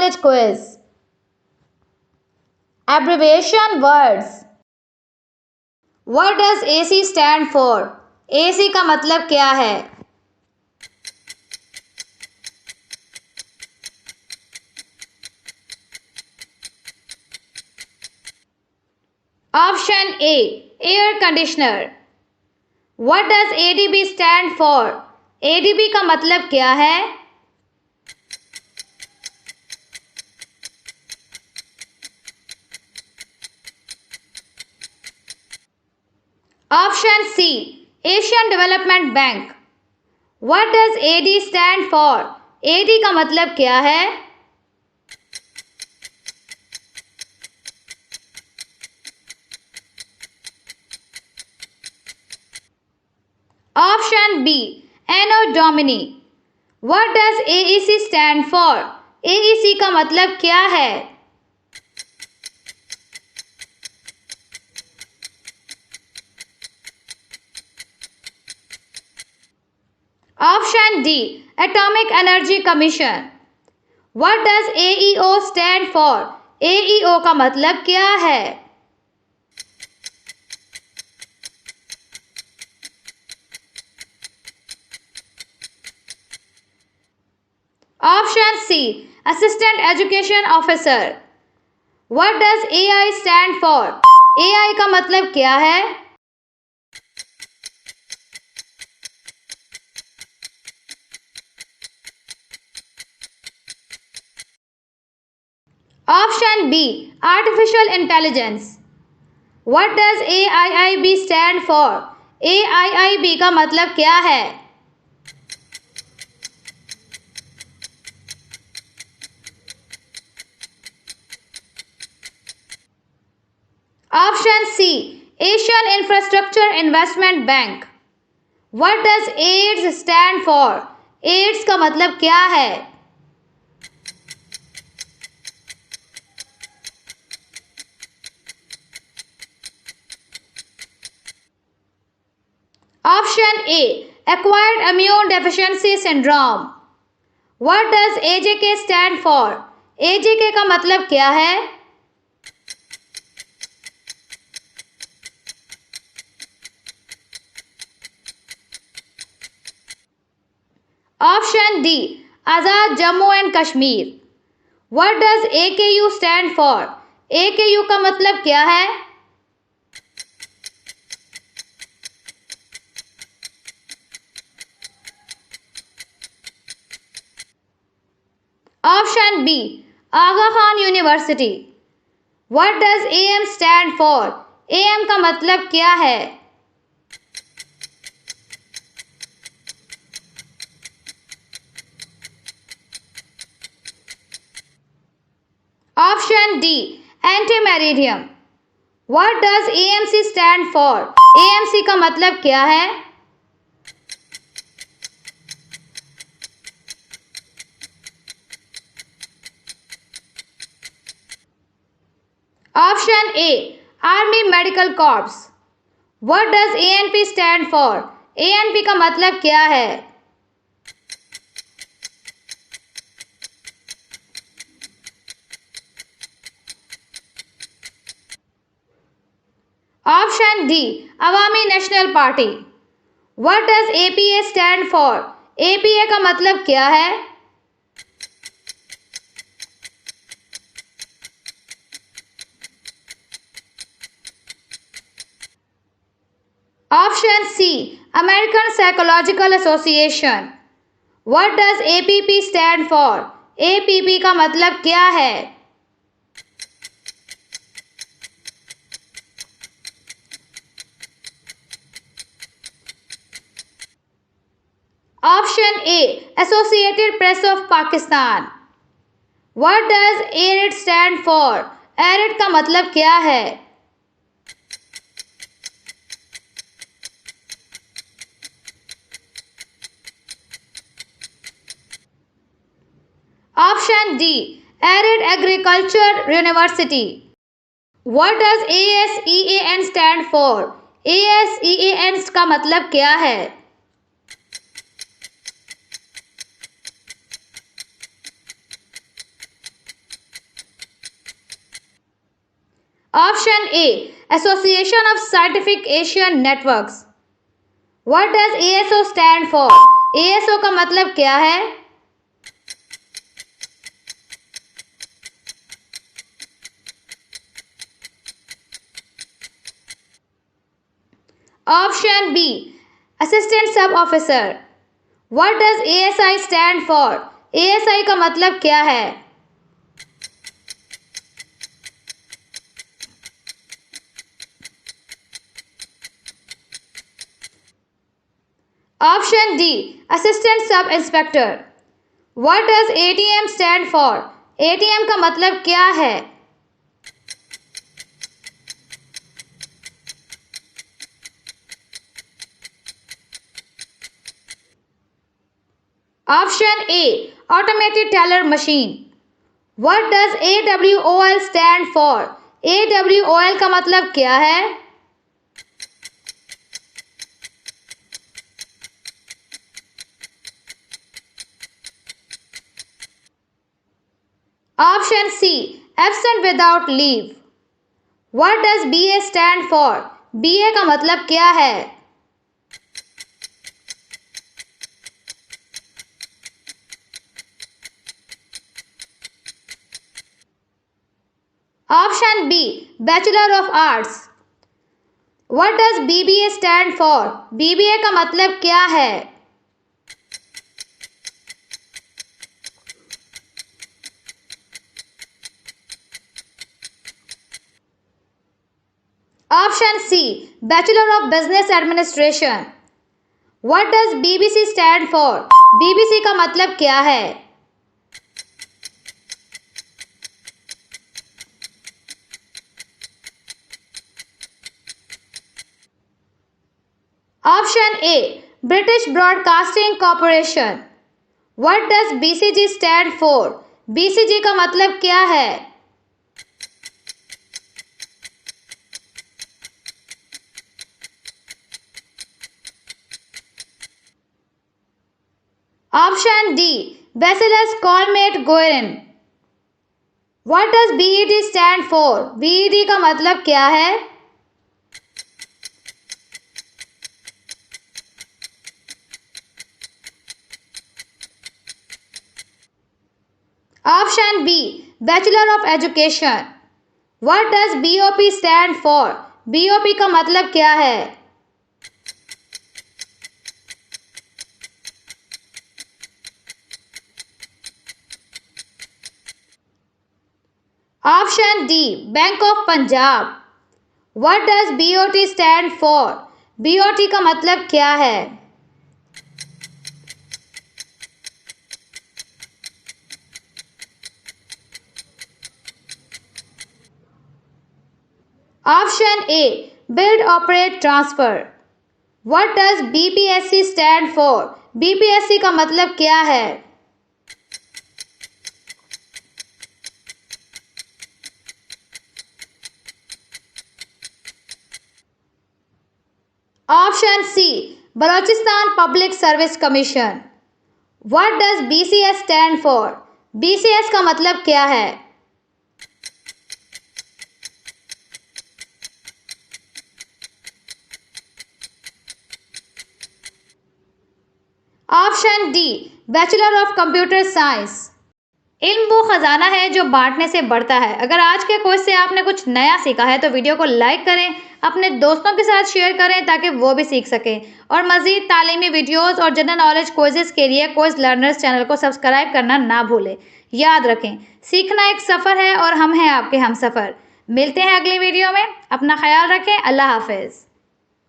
language quiz. Abbreviation words. What does AC stand for? AC का मतलब क्या है? Option A, air conditioner. What does ADB stand for? ADB का मतलब क्या है? Option C, Asian Development Bank. What does AD stand for? AD का मतलब क्या है? Option B, Anno Domini. What does AEC stand for? AEC का मतलब क्या है? Option D, Atomic Energy Commission. What does AEO stand for? AEO का मतलब क्या है? Option C, Assistant Education Officer. What does AI stand for? AI का मतलब क्या है? Option B, Artificial Intelligence. What does AIIB stand for? AIIB का मतलब क्या है? Option C, Asian Infrastructure Investment Bank. What does AIDS stand for? AIDS का मतलब क्या है? Option A, Acquired Immune Deficiency Syndrome. What does AJK stand for? AJK का मतलब क्या है? Option D, Azad Jammu and Kashmir. What does AKU stand for? AKU का मतलब क्या है? Option B, Aga Khan University. What does AM stand for? AM का मतलब क्या है? Option D, Antimeridiem. What does AMC stand for? AMC का मतलब क्या है? Option A, Army Medical Corps. What does ANP stand for? ANP का मतलब क्या है? Option D, Awami National Party. What does APA stand for? APA का मतलब क्या है? Option C, American Psychological Association. What does APP stand for? APP का मतलब क्या है? Option A, Associated Press of Pakistan. What does ARID stand for? ARID का मतलब क्या है? Option D, Arid Agriculture University. What does ASEAN stand for? ASEAN का मतलब क्या है? Option A association of scientific Asian networks. What does ASO stand for? ASO का मतलब क्या है? Option B assistant sub officer. What does ASI stand for? ASI का मतलब क्या है? Option D assistant sub inspector. What does ATM stand for? ATM का मतलब क्या है? Option A automated teller machine. What does AWOL stand for? AWOL का मतलब क्या है? Option C absent without leave. What does BA stand for? BA का मतलब क्या है? Option B bachelor of arts. What does BBA stand for? BBA का मतलब क्या है? Option C bachelor of business administration. What does BBC stand for? BBC का मतलब क्या है? Option A British Broadcasting Corporation. What does BCG stand for? BCG का मतलब क्या है? Option D bacillus Calmette Guerin. What does BED stand for? BED का मतलब क्या है? Option B bachelor of education. What does BOP stand for? BOP का मतलब क्या है? Option D bank of Punjab. What does BOT stand for? BOT का मतलब क्या है? Option A build operate transfer. What does BPSC stand for? BPSC का मतलब क्या है? Option C Balochistan public service commission. What does BCS stand for? BCS का मतलब क्या है? Option D bachelor of computer science. इल्म वो खजाना है जो बांटने से बढ़ता है। अगर आज के क्विज से आपने कुछ नया सीखा है तो वीडियो को लाइक करें, अपने दोस्तों के साथ शेयर करें ताकि वो भी सीख सकें। और मज़ीद तालीमी वीडियोस और जनरल नॉलेज क्विज़ेस के लिए क्विज लर्नर्स चैनल को सब्सक्राइब करना ना भूलें। याद रखें, सीखना एक सफ़र है और हम हैं आपके हमसफ़र। मिलते हैं अगली वीडियो में। अपना ख्याल रखें। अल्लाह हाफिज़।